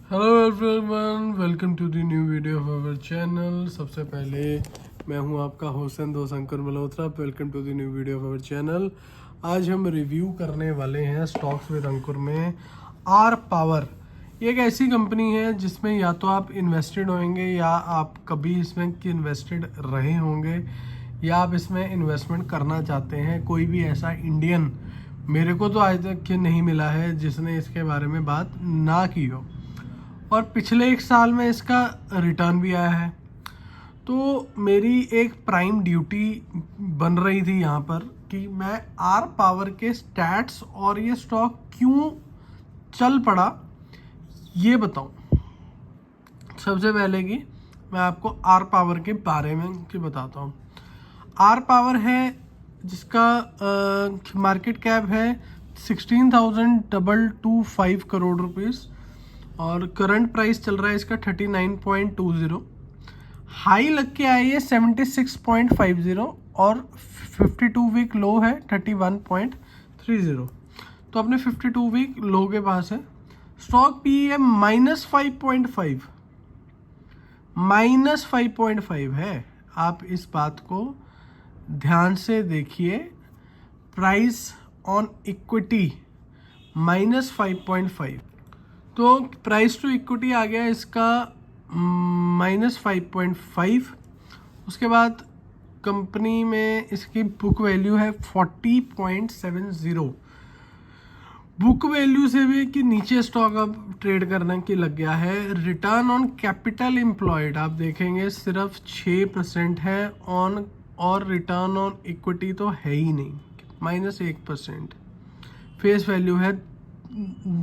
Hello everyone, welcome to the new video of our channel. सबसे पहले मैं हूं आपका होस्ट दोस्त Ankur Malhotra. Welcome to the new video of our channel. आज हम रिव्यू करने वाले हैं स्टॉक्स विद अंकुर में आर पावर। ये एक ऐसी कंपनी है जिसमें या तो आप इन्वेस्टेड होंगे या आप कभी इसमें इन्वेस्टेड रहे होंगे या आप इसमें इन्वेस्टमेंट करना चाहते हैं। कोई भी ऐसा इंडियन मेरे को तो आज तक नहीं मिला है जिसने इसके बारे में बात ना की हो, और पिछले एक साल में इसका रिटर्न भी आया है। तो मेरी एक प्राइम ड्यूटी बन रही थी यहाँ पर कि मैं आर पावर के स्टैट्स और ये स्टॉक क्यों चल पड़ा ये बताऊं। सबसे पहले कि मैं आपको आर पावर के बारे में बताता हूँ। आर पावर है जिसका मार्केट कैप है 16,225 करोड़ रुपीस और करंट प्राइस चल रहा है इसका 39.20। हाई लग के आई है 76.50 और 52 वीक लो है 31.30। तो अपने 52 वीक लो के पास है। स्टॉक पी है -5.5 है। आप इस बात को ध्यान से देखिए। प्राइस ऑन इक्विटी -5.5, तो प्राइस टू इक्विटी आ गया इसका -5.5। उसके बाद कंपनी में इसकी बुक वैल्यू है 40.70। बुक वैल्यू से भी कि नीचे स्टॉक अब ट्रेड करने की लग गया है। रिटर्न ऑन कैपिटल एम्प्लॉयड आप देखेंगे सिर्फ 6% है ऑन, और रिटर्न ऑन इक्विटी तो है ही नहीं, -1%। फेस वैल्यू है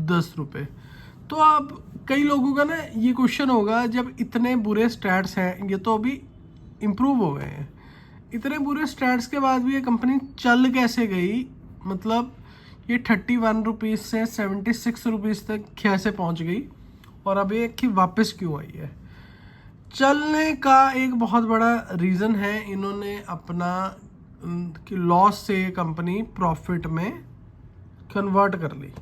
10 रुपये। तो अब कई लोगों का ना ये क्वेश्चन होगा, जब इतने बुरे स्टैट्स हैं, ये तो अभी इम्प्रूव हो गए हैं, इतने बुरे स्टैट्स के बाद भी ये कंपनी चल कैसे गई? मतलब ये 31 रुपीज़ से 76 रुपीज़ तक कैसे पहुंच गई और अब ये कि वापस क्यों आई है? चलने का एक बहुत बड़ा रीज़न है, इन्होंने अपना कि लॉस से कंपनी प्रॉफिट में कन्वर्ट कर ली।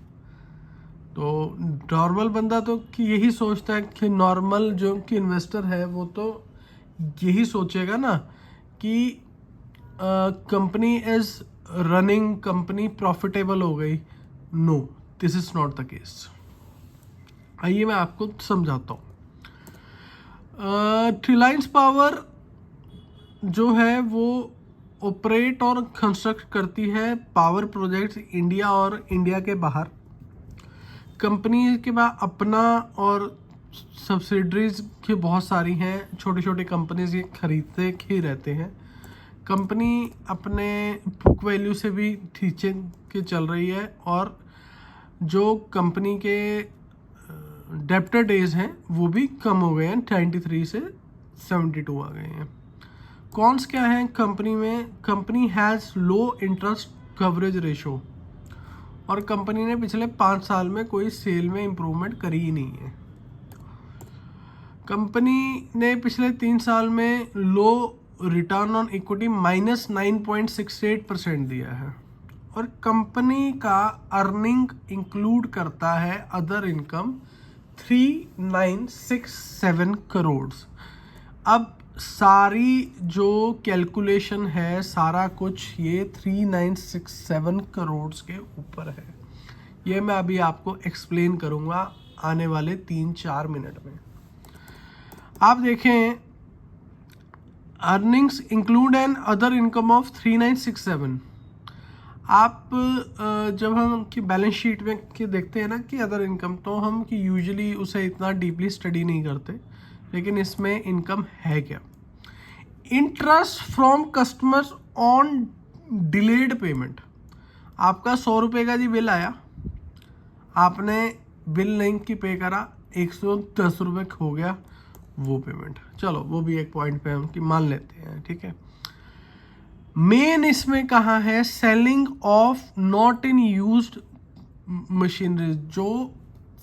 तो नॉर्मल बंदा तो कि यही सोचता है कि नॉर्मल जो कि इन्वेस्टर है वो तो यही सोचेगा ना कि company is running, company profitable हो गई। No, this is not the case. आइए मैं आपको समझाता हूँ। रिलायंस पावर जो है वो ऑपरेट और कंस्ट्रक्ट करती है पावर प्रोजेक्ट्स इंडिया और इंडिया के बाहर। कंपनी के बाद अपना और सब्सिडरीज की बहुत सारी हैं, छोटी छोटी कंपनीज ये खरीदते ही रहते हैं। कंपनी अपने बुक वैल्यू से भी नीचे के चल रही है और जो कंपनी के डेप्टर डेज हैं वो भी कम हो गए हैं, 93 से 72 आ गए हैं। कॉन्स क्या हैं कंपनी में? Company has low interest coverage ratio, और कंपनी ने पिछले 5 साल में कोई सेल में इम्प्रूवमेंट करी ही नहीं है। कंपनी ने पिछले 3 साल में लो रिटर्न ऑन इक्विटी -9.68% दिया है, और कंपनी का अर्निंग इंक्लूड करता है अदर इनकम 3967 करोड़। अब सारी जो कैलकुलेशन है, सारा कुछ ये 3967 करोड़ के ऊपर है। ये मैं अभी आपको एक्सप्लेन करूँगा आने वाले 3-4 मिनट में। आप देखें, earnings include an other income of 3967। आप जब हम कि बैलेंस शीट में कि देखते हैं ना कि अदर इनकम, तो हम कि यूजुअली उसे इतना डीपली स्टडी नहीं करते, लेकिन इसमें इनकम है क्या? Interest from customers on delayed payment. आपका 100 रुपये का जी बिल आया, आपने बिल नहीं की पे करा, 110 रुपये हो गया वो पेमेंट। चलो वो भी एक पॉइंट पे हम कि मान लेते हैं, ठीक है। मेन इसमें कहाँ है? Selling of not in used machineries. जो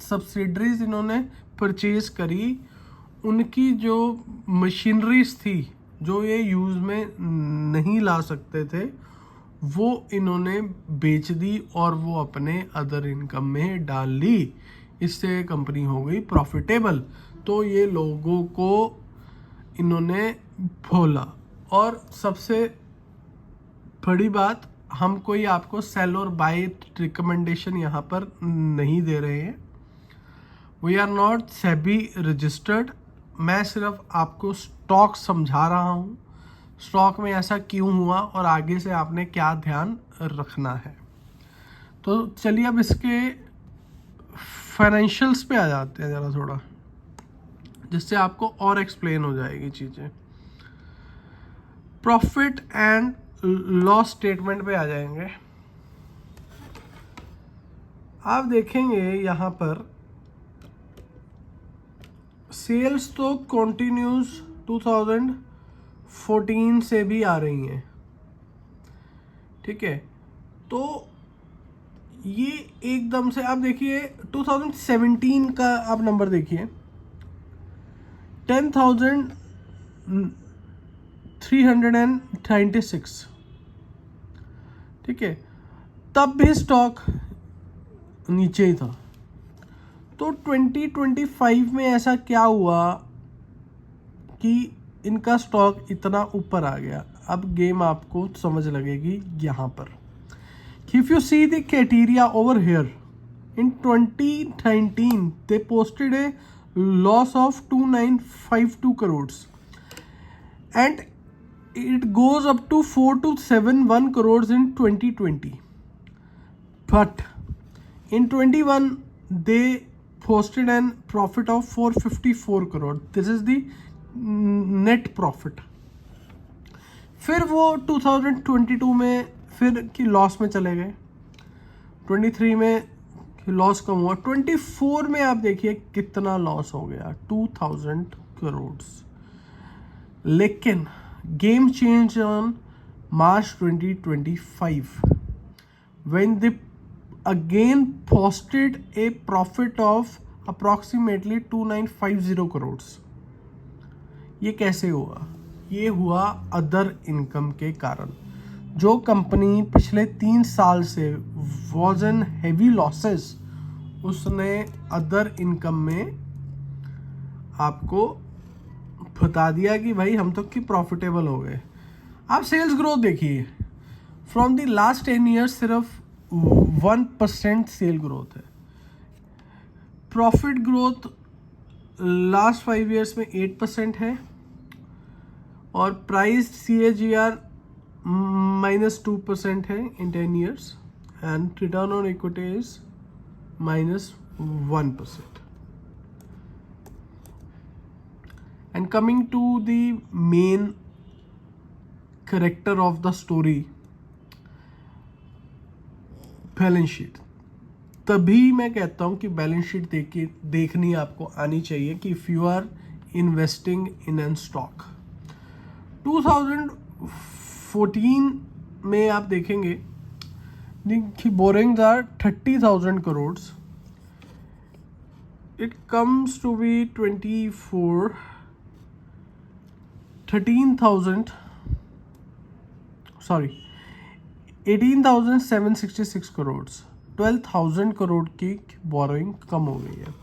सब्सिडरीज इन्होंने परचेज करी, उनकी जो मशीनरीज थी जो ये यूज़ में नहीं ला सकते थे, वो इन्होंने बेच दी और वो अपने अदर इनकम में डाल ली। इससे कंपनी हो गई प्रॉफिटेबल। तो ये लोगों को इन्होंने बोला। और सबसे बड़ी बात, हम कोई आपको सेल और बाय रिकमेंडेशन यहाँ पर नहीं दे रहे हैं। We are not SEBI registered. मैं सिर्फ आपको स्टॉक समझा रहा हूँ, स्टॉक में ऐसा क्यों हुआ और आगे से आपने क्या ध्यान रखना है। तो चलिए अब इसके फाइनेंशियल्स पे आ जाते हैं ज़रा थोड़ा, जिससे आपको और एक्सप्लेन हो जाएगी चीज़ें। प्रॉफिट एंड लॉस स्टेटमेंट पे आ जाएंगे। आप देखेंगे यहाँ पर सेल्स तो कॉन्टिन्यूस 2014 से भी आ रही हैं, ठीक है। तो ये एकदम से आप देखिए 2017 का आप नंबर देखिए, 10,396, ठीक है। तब भी स्टॉक नीचे ही था। तो 2025 में ऐसा क्या हुआ कि इनका स्टॉक इतना ऊपर आ गया। अब गेम आपको समझ लगेगी यहाँ पर। If you see the criteria over here, in 2019 they posted a loss of 2952 crores and it goes up to 4271 crores in 2020, but in 21 they posted an profit of 454 crore. This is the net profit. फिर वो 2022 में फिर की loss में चले गए, 23 में loss कम हुआ, 24 में आप देखिए कितना लॉस हो गया, 2000 करोड़। लेकिन game change on March 2025 when they again posted a profit of approximately 2950 crores. ये कैसे हुआ? ये हुआ अदर इनकम के कारण। जो कंपनी पिछले 3 साल से वॉज इन हेवी लॉसेस, उसने अदर इनकम में आपको बता दिया कि भाई हम तो कि प्रॉफिटेबल हो गए। आप सेल्स ग्रोथ देखिए, फ्रॉम द लास्ट 10 ईयर्स सिर्फ 1% सेल ग्रोथ है। प्रॉफिट ग्रोथ लास्ट 5 ईयर्स में 8% है, और प्राइस CAGR -2% है इन 10 years, and return on equity is -1%. And coming to the main character of the story, balance sheet. तभी मैं कहता हूँ कि बैलेंस शीट देखनी आपको आनी चाहिए कि if you are investing in an stock. 2014 में आप देखेंगे कि borrowings are 30,000 crore, it comes to be 18,766 crore, 12,000 crore की बोरोइंग कम हो गई है।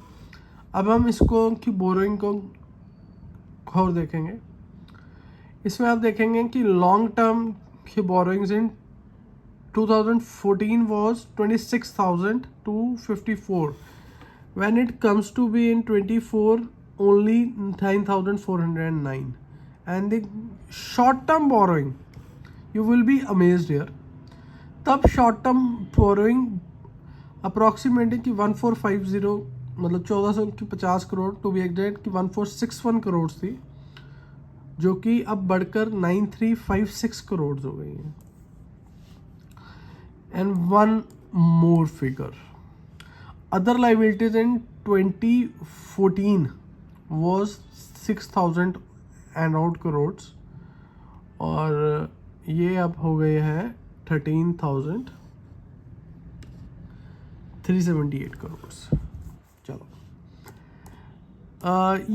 अब हम इसको की बोरोइंग को और देखेंगे। इसमें आप देखेंगे कि लॉन्ग टर्म की borrowings in 2014 was 26,254, when it comes to be in 24 only 9,409. And the short term borrowing, you will be amazed here, तब शॉर्ट टर्म बोरोइंग अप्रॉक्सीमेटली कि 1450 मतलब 1450 करोड़ टू बी एग्जैक्ट कि 1461 करोड़ थी, जो कि अब बढ़कर 9356 करोड़ हो गई है। And one more figure, other liabilities in 2014 was 6,000 and out crore, और ये अब हो गए हैं 13,378 करोड़। चलो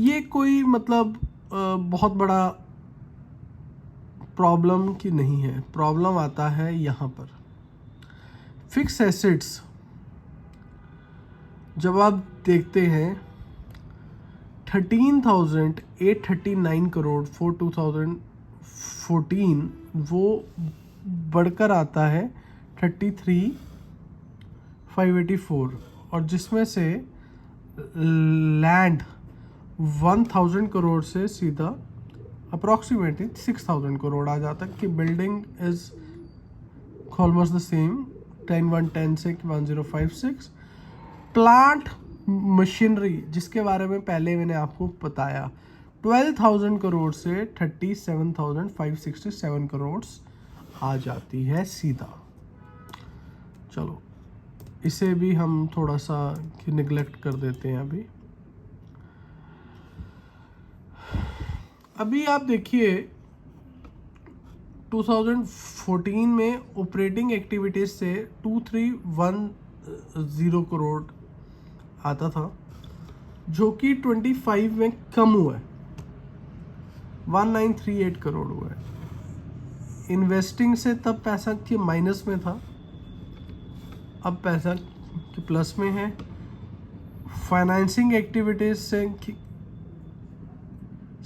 ये कोई मतलब बहुत बड़ा प्रॉब्लम की नहीं है। प्रॉब्लम आता है यहाँ पर फिक्स एसेट्स जब आप देखते हैं 13,839 करोड़ फॉर 2014, वो बढ़कर आता है 33,584, और जिसमें से लैंड 1,000 करोड़ से सीधा अप्रॉक्सीमेटली 6,000 करोड़ आ जाता है कि building is almost the same 10,110 से 1,056। प्लांट मशीनरी जिसके बारे में पहले मैंने आपको बताया 12,000 करोड़ से 37,567 करोड़ आ जाती है सीधा। चलो इसे भी हम थोड़ा सा निगलेक्ट कर देते हैं। अभी आप देखिए 2014 में ऑपरेटिंग एक्टिविटीज से 2,310 करोड़ आता था, जो कि 25 में कम हुआ है, 1,938 करोड़ हुआ है। इन्वेस्टिंग से तब पैसा के माइनस में था, अब पैसा के प्लस में है। फाइनेंसिंग एक्टिविटीज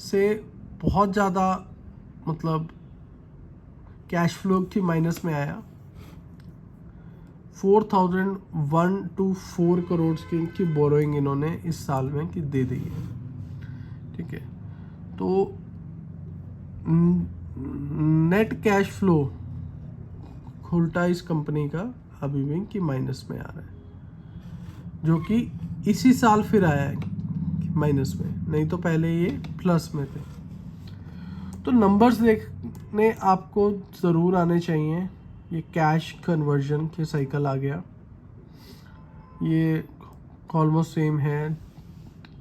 से बहुत ज़्यादा मतलब कैश फ्लो की माइनस में आया, 4,124 करोड़ की बोरोइंग इन्होंने इस साल में की दे दी है। ठीक है, तो नेट कैश फ्लो उल्टा इस कंपनी का अभी भी की माइनस में आ रहा है, जो कि इसी साल फिर आया है माइनस में, नहीं तो पहले ये प्लस में थे। तो नंबर्स देखने आपको ज़रूर आने चाहिए। ये कैश कन्वर्जन के साइकिल आ गया, ये ऑलमोस्ट सेम है।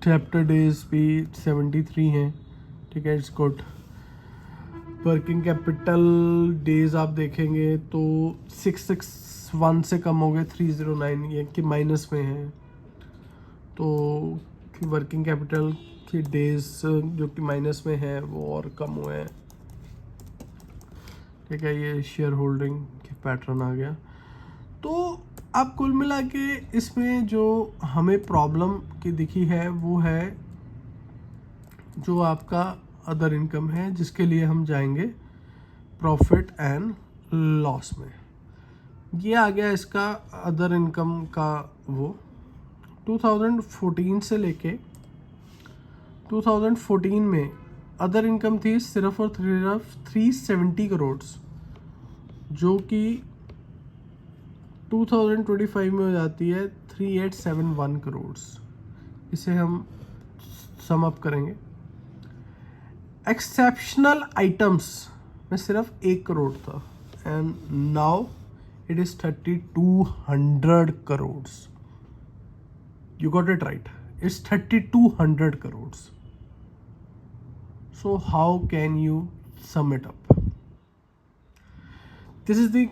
डेब्टर डेज भी 73 हैं। ठीक है, it's good. Working capital days आप देखेंगे तो 661 से कम हो गए 309, ये कि माइनस में है। तो वर्किंग कैपिटल के डेज जो कि माइनस में है वो और कम हुए हैं। ठीक है, ये शेयर होल्डिंग के पैटर्न आ गया। तो आप कुल मिला के इसमें जो हमें प्रॉब्लम की दिखी है वो है जो आपका अदर इनकम है, जिसके लिए हम जाएंगे प्रॉफिट एंड लॉस में। ये आ गया इसका अदर इनकम का वो 2014 से लेके 2014 में अदर इनकम थी सिर्फ और सिर्फ 370 करोड़, जो कि 2025 में हो जाती है 3,871 करोड़। इसे हम सम अप करेंगे। एक्सेप्शनल आइटम्स में सिर्फ 1 करोड़ था, and now it is 3,200 crore. You got it right. It's 3,200 crores. So how can you sum it up? This is the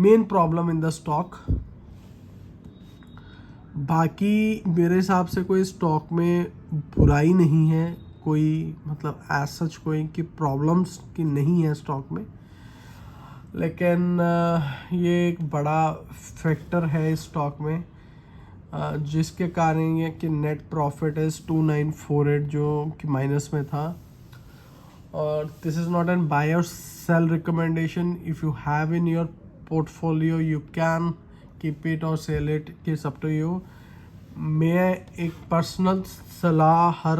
main problem in the stock. बाकी मेरे हिसाब से कोई स्टॉक में बुराई नहीं है, कोई मतलब एज सच कोई की प्रॉब्लम्स की नहीं है स्टॉक में, लेकिन ये एक बड़ा फैक्टर है इस स्टॉक में, जिसके कारण ये कि नेट प्रॉफिट इज़ 2,948 जो कि माइनस में था। और this is not an buy or sell recommendation. If you have in your portfolio you can keep it or sell it, it's up to you. मैं एक पर्सनल सलाह हर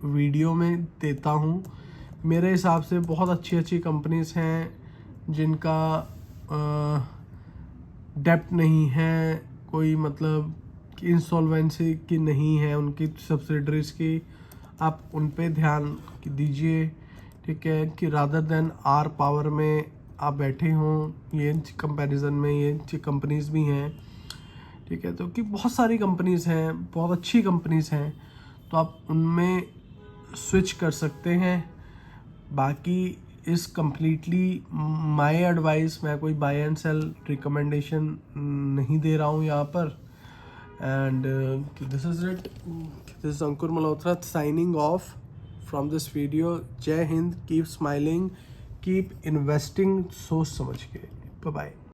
वीडियो में देता हूँ। मेरे हिसाब से बहुत अच्छी अच्छी कंपनीज हैं जिनका डेप्ट नहीं है, कोई मतलब इंसॉल्वेंसी की नहीं है उनकी सब्सिडरीज की, आप उन पे ध्यान दीजिए। ठीक है, कि रादर देन आर पावर में आप बैठे हों, ये कंपैरिजन में ये कंपनीज भी हैं। ठीक है, तो कि बहुत सारी कंपनीज हैं, बहुत अच्छी कंपनीज हैं, तो आप उनमें स्विच कर सकते हैं। बाकी इस कम्प्लीटली माय एडवाइस, मैं कोई बाय एंड सेल रिकमेंडेशन नहीं दे रहा हूँ यहाँ पर। And this is it. This is Ankur Malhotra signing off from this video. Jai Hind. Keep smiling. Keep investing. सोच समझ के. Bye bye.